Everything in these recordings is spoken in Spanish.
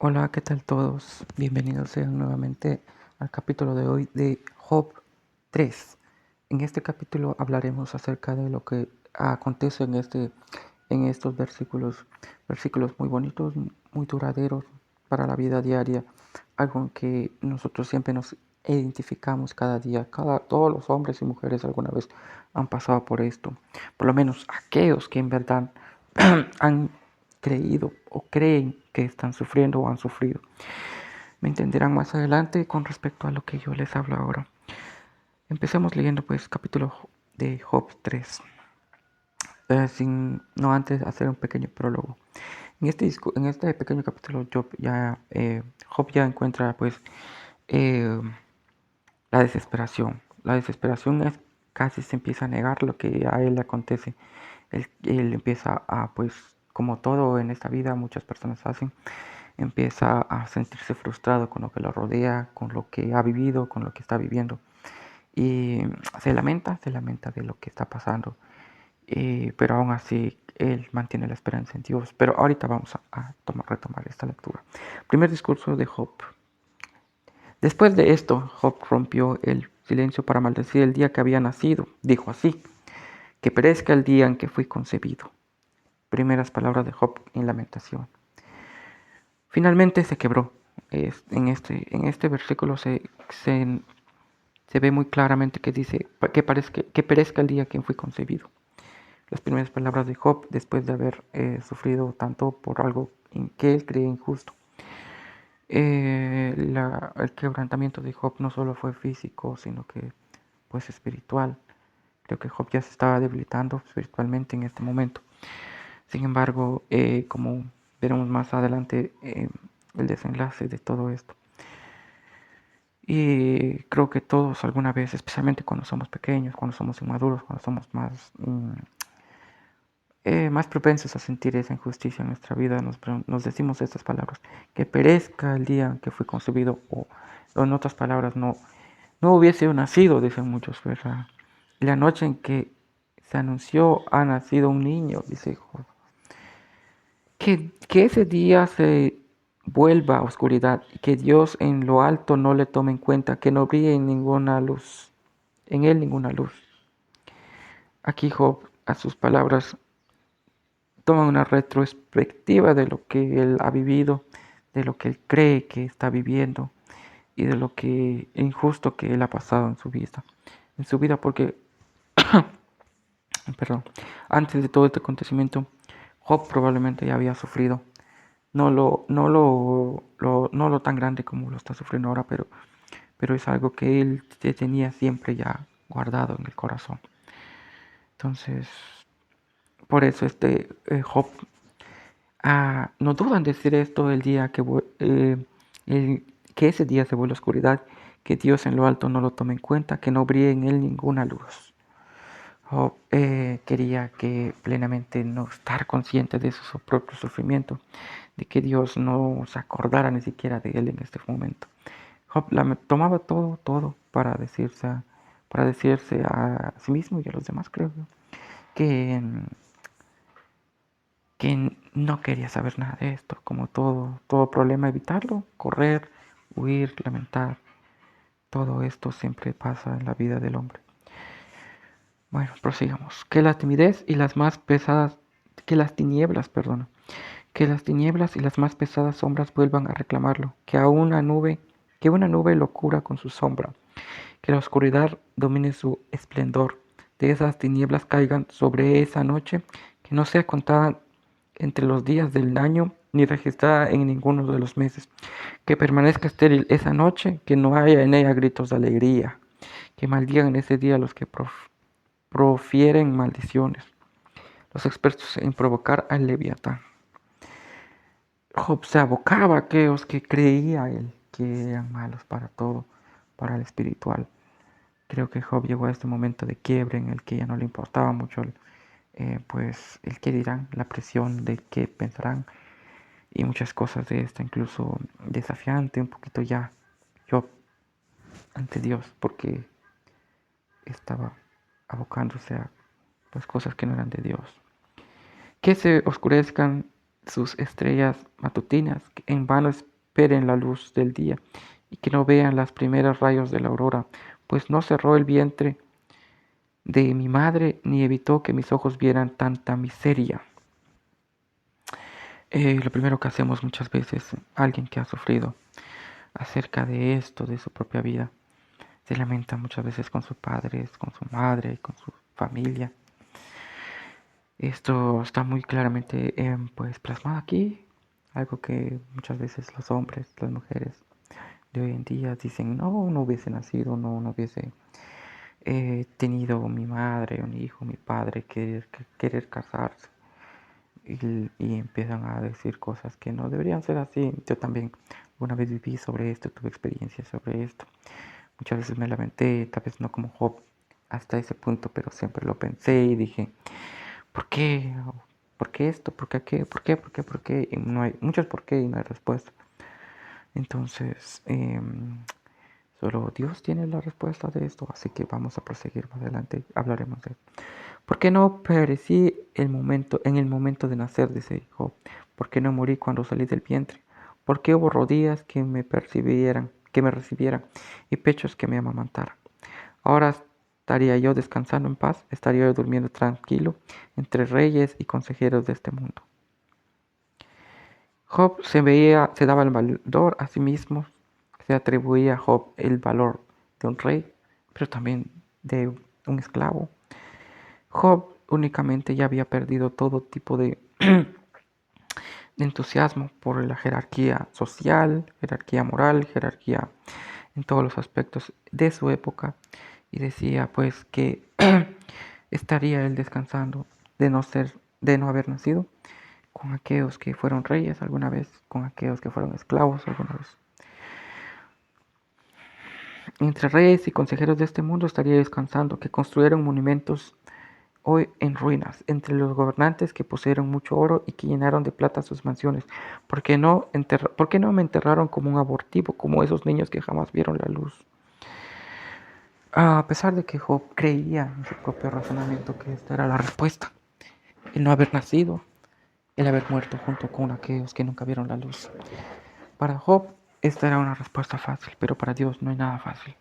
Hola, ¿qué tal todos? Bienvenidos sean nuevamente al capítulo de hoy de Job 3. En este capítulo hablaremos acerca de lo que acontece en estos versículos muy bonitos, muy duraderos para la vida diaria, algo en que nosotros siempre nos identificamos cada día. Todos los hombres y mujeres alguna vez han pasado por esto, por lo menos aquellos que en verdad han creído o creen que están sufriendo o han sufrido. Me entenderán más adelante con respecto a lo que yo les hablo ahora. Empecemos leyendo pues capítulo de Job 3, sin no antes hacer un pequeño prólogo. En este pequeño capítulo Job ya encuentra pues eh, la desesperación. La desesperación es casi se empieza a negar lo que a él le acontece. Él empieza a pues como todo en esta vida muchas personas hacen, empieza a sentirse frustrado con lo que lo rodea, con lo que ha vivido, con lo que está viviendo. Y se lamenta de lo que está pasando. Pero aún así, él mantiene la esperanza en Dios. Pero ahorita vamos a retomar esta lectura. Primer discurso de Job. Después de esto, Job rompió el silencio para maldecir el día que había nacido. Dijo así: que perezca el día en que fui concebido. Primeras palabras de Job en lamentación. Finalmente se quebró. En este versículo se ve muy claramente que dice que perezca el día que fui concebido. Las primeras palabras de Job después de haber sufrido tanto por algo en que él cree injusto. El quebrantamiento de Job no solo fue físico, sino que pues espiritual. Creo que Job ya se estaba debilitando espiritualmente en este momento. Sin embargo, como veremos más adelante, el desenlace de todo esto. Y creo que todos alguna vez, especialmente cuando somos pequeños, cuando somos inmaduros, cuando somos más propensos a sentir esa injusticia en nuestra vida, nos decimos estas palabras: que perezca el día en que fui concebido, o en otras palabras, no hubiese nacido, dicen muchos, ¿verdad? La noche en que se anunció ha nacido un niño, dice Job. Que ese día se vuelva a oscuridad y que Dios en lo alto no le tome en cuenta, que no brille en ninguna luz, en él ninguna luz. Aquí Job, a sus palabras, toma una retrospectiva de lo que él ha vivido, de lo que él cree que está viviendo y de lo que injusto que él ha pasado en su vida porque, perdón, antes de todo este acontecimiento, Job probablemente ya había sufrido, no lo tan grande como lo está sufriendo ahora, pero es algo que él tenía siempre ya guardado en el corazón. Entonces, por eso Job no duda en decir esto el día que ese día se vuelve oscuridad, que Dios en lo alto no lo tome en cuenta, que no brille en él ninguna luz. Job quería que plenamente no estar consciente de su propio sufrimiento, de que Dios no se acordara ni siquiera de él en este momento. Job tomaba todo para decirse a sí mismo y a los demás, creo yo, que, que no quería saber nada de esto, como todo problema, evitarlo, correr, huir, lamentar. Todo esto siempre pasa en la vida del hombre. Bueno, prosigamos. Que la timidez y las más pesadas, que las tinieblas, perdón, que las tinieblas y las más pesadas sombras vuelvan a reclamarlo, que una nube lo cubra con su sombra, que la oscuridad domine su esplendor, de esas tinieblas caigan sobre esa noche, que no sea contada entre los días del año ni registrada en ninguno de los meses, que permanezca estéril esa noche, que no haya en ella gritos de alegría, que maldigan en ese día los que profieren maldiciones, los expertos en provocar al Leviatán. Job se abocaba a aquellos que creía él que eran malos para todo, para el espiritual. Creo que Job llegó a este momento de quiebre en el que ya no le importaba mucho pues el qué dirán, la presión de qué pensarán y muchas cosas de esta, incluso desafiante un poquito ya Job ante Dios, porque estaba abocándose a pues cosas que no eran de Dios. Que se oscurezcan sus estrellas matutinas, que en vano esperen la luz del día y que no vean las primeros rayos de la aurora, pues no cerró el vientre de mi madre ni evitó que mis ojos vieran tanta miseria. Lo primero que hacemos muchas veces, alguien que ha sufrido acerca de esto, de su propia vida, se lamenta muchas veces con sus padres, con su madre, con su familia. Esto está muy claramente pues plasmado aquí, algo que muchas veces los hombres, las mujeres de hoy en día dicen, no, no hubiese nacido, no hubiese tenido mi madre, un hijo, mi padre, querer casarse. Y empiezan a decir cosas que no deberían ser así. Yo también una vez viví sobre esto, tuve experiencias sobre esto. Muchas veces me lamenté, tal vez no como Job hasta ese punto, pero siempre lo pensé y dije, ¿por qué? ¿Por qué esto? ¿Por qué aquello? ¿Por qué? ¿Por qué? ¿Por qué? Y no hay muchos por qué y no hay respuesta. Entonces, solo Dios tiene la respuesta de esto, así que vamos a proseguir más adelante, hablaremos de él. ¿Por qué no perecí en el momento de nacer? Dice Job. ¿Por qué no morí cuando salí del vientre? ¿Por qué hubo rodillas que me recibieran y pechos que me amamantaran? Ahora estaría yo descansando en paz, estaría yo durmiendo tranquilo entre reyes y consejeros de este mundo. Job se daba el valor a sí mismo, se atribuía a Job el valor de un rey, pero también de un esclavo. Job únicamente ya había perdido todo tipo de entusiasmo por la jerarquía social, jerarquía moral, jerarquía en todos los aspectos de su época, y decía pues que estaría él descansando de no haber nacido con aquellos que fueron reyes alguna vez, con aquellos que fueron esclavos alguna vez. Entre reyes y consejeros de este mundo estaría descansando, que construyeron monumentos hoy en ruinas, entre los gobernantes que poseyeron mucho oro y que llenaron de plata sus mansiones. ¿Por qué no me enterraron como un abortivo, como esos niños que jamás vieron la luz? A pesar de que Job creía en su propio razonamiento que esta era la respuesta, el no haber nacido, el haber muerto junto con aquellos que nunca vieron la luz. Para Job esta era una respuesta fácil, pero para Dios no hay nada fácil.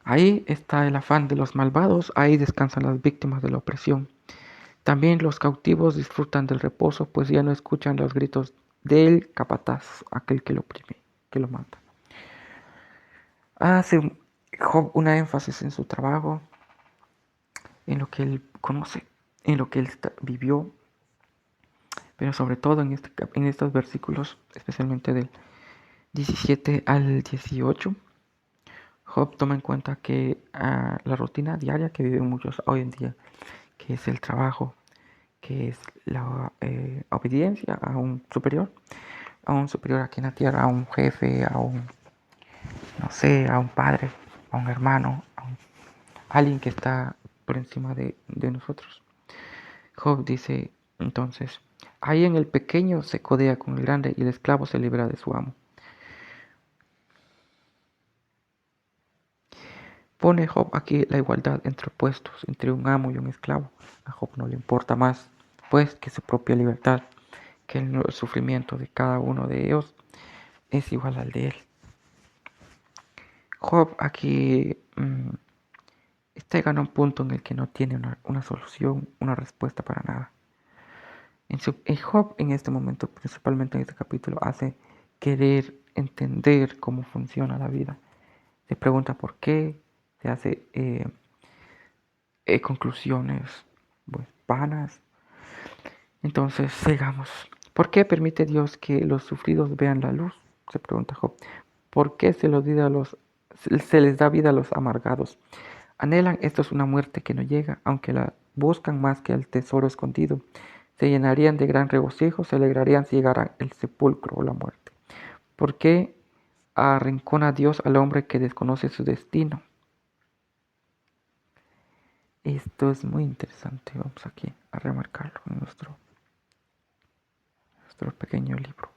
Ahí está el afán de los malvados, ahí descansan las víctimas de la opresión. También los cautivos disfrutan del reposo, pues ya no escuchan los gritos del capataz, aquel que lo oprime, que lo mata. Hace Job una énfasis en su trabajo, en lo que él conoce, en lo que él vivió, pero sobre todo en estos versículos, especialmente del 17 al 18, Job toma en cuenta que la rutina diaria que viven muchos hoy en día, que es el trabajo, que es la obediencia a un superior aquí en la tierra, a un jefe, no sé, a un padre, a un hermano, alguien que está por encima de nosotros. Job dice entonces, ahí en el pequeño se codea con el grande y el esclavo se libera de su amo. Pone Job aquí la igualdad entre opuestos, entre un amo y un esclavo. A Job no le importa más, pues, que su propia libertad, que el sufrimiento de cada uno de ellos es igual al de él. Job aquí está llegando a un punto en el que no tiene una solución, una respuesta para nada. Job en este momento, principalmente en este capítulo, hace querer entender cómo funciona la vida. Se pregunta por qué, se hace conclusiones pues, vanas. Entonces, sigamos. ¿Por qué permite Dios que los sufridos vean la luz? Se pregunta Job. ¿Por qué se les da vida a los amargados? Anhelan estos una muerte que no llega, aunque la buscan más que al tesoro escondido. Se llenarían de gran regocijo, se alegrarían si llegaran el sepulcro o la muerte. ¿Por qué arrincona Dios al hombre que desconoce su destino? Esto es muy interesante. Vamos aquí a remarcarlo en nuestro pequeño libro.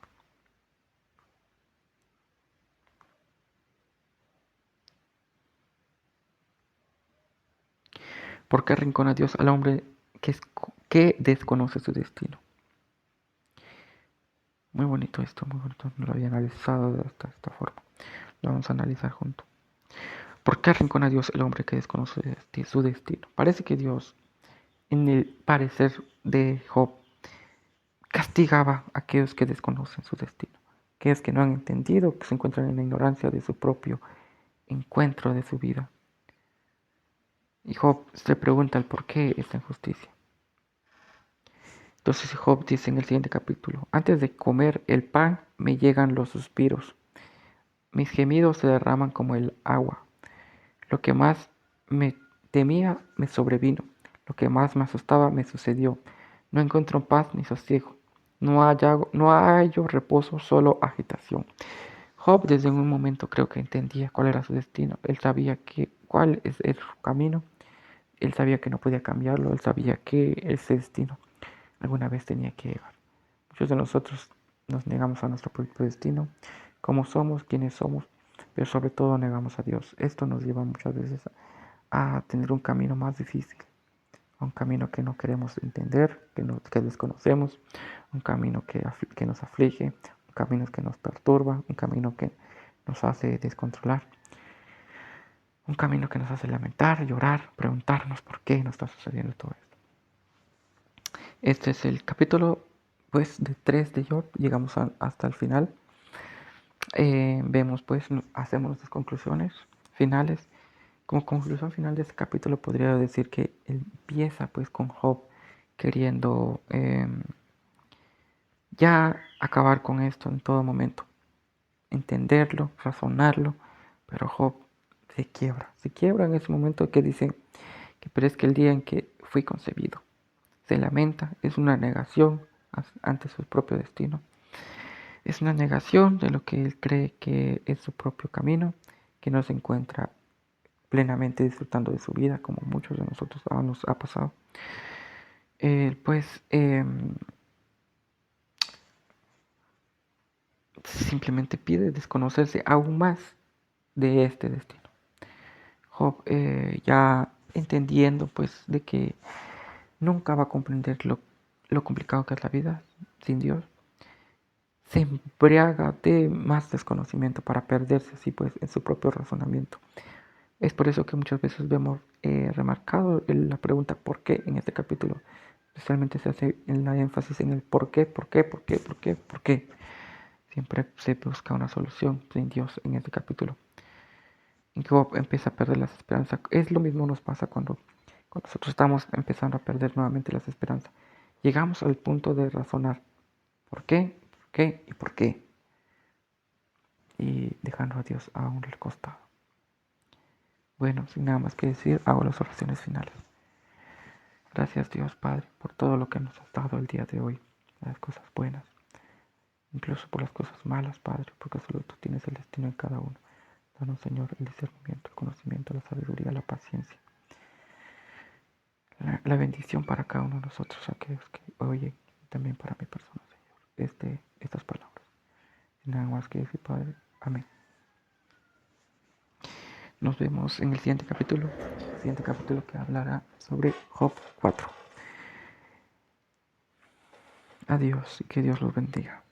¿Por qué arrincona Dios al hombre que desconoce su destino? Muy bonito esto, muy bonito. No lo había analizado de esta forma. Lo vamos a analizar juntos. ¿Por qué arrincona a Dios el hombre que desconoce su destino? Parece que Dios, en el parecer de Job, castigaba a aquellos que desconocen su destino, aquellos que no han entendido, que se encuentran en la ignorancia de su propio encuentro de su vida. Y Job se pregunta el por qué esta injusticia. Entonces Job dice en el siguiente capítulo: antes de comer el pan me llegan los suspiros, mis gemidos se derraman como el agua. Lo que más me temía me sobrevino, lo que más me asustaba me sucedió. No encuentro paz ni sosiego, no hallo reposo, solo agitación. Job desde un momento creo que entendía cuál era su destino. Él sabía cuál es su camino. Él sabía que no podía cambiarlo. Él sabía que ese destino alguna vez tenía que llegar. Muchos de nosotros nos negamos a nuestro propio destino, cómo somos, quiénes somos, pero sobre todo negamos a Dios. Esto nos lleva muchas veces a tener un camino más difícil, a un camino que no queremos entender, que desconocemos, un camino que nos aflige, un camino que nos perturba, un camino que nos hace descontrolar, un camino que nos hace lamentar, llorar, preguntarnos por qué nos está sucediendo todo esto. Este es el capítulo pues de 3 de Job, llegamos hasta el final. Vemos pues, hacemos nuestras conclusiones finales. Como conclusión final de este capítulo podría decir que empieza pues con Job queriendo ya acabar con esto en todo momento, entenderlo, razonarlo, pero Job se quiebra en ese momento que dice que pero es que el día en que fui concebido, se lamenta, es una negación ante su propio destino, es una negación de lo que él cree que es su propio camino, que no se encuentra plenamente disfrutando de su vida como muchos de nosotros nos ha pasado. Simplemente pide desconocerse aún más de este destino. Job ya entendiendo pues de que nunca va a comprender lo complicado que es la vida sin Dios, se embriaga de más desconocimiento para perderse así pues en su propio razonamiento. Es por eso que muchas veces vemos remarcado la pregunta ¿por qué? En este capítulo especialmente se hace la énfasis en el por qué, por qué, por qué, por qué, por qué. Siempre se busca una solución sin Dios en este capítulo. Y Job empieza a perder las esperanzas. Es lo mismo nos pasa cuando nosotros estamos empezando a perder nuevamente las esperanzas. Llegamos al punto de razonar por qué, por qué y por qué. Y dejando a Dios a un costado. Bueno, sin nada más que decir, hago las oraciones finales. Gracias Dios Padre por todo lo que nos has dado el día de hoy, las cosas buenas, incluso por las cosas malas, Padre, porque solo tú tienes el destino en cada uno. Danos, Señor, el discernimiento, el conocimiento, la sabiduría, la paciencia, la bendición para cada uno de nosotros, aquellos que oyen, y también para mi persona, Señor, estas palabras. Sin nada más que decir, Padre, amén. Nos vemos en el siguiente capítulo que hablará sobre Job 4. Adiós y que Dios los bendiga.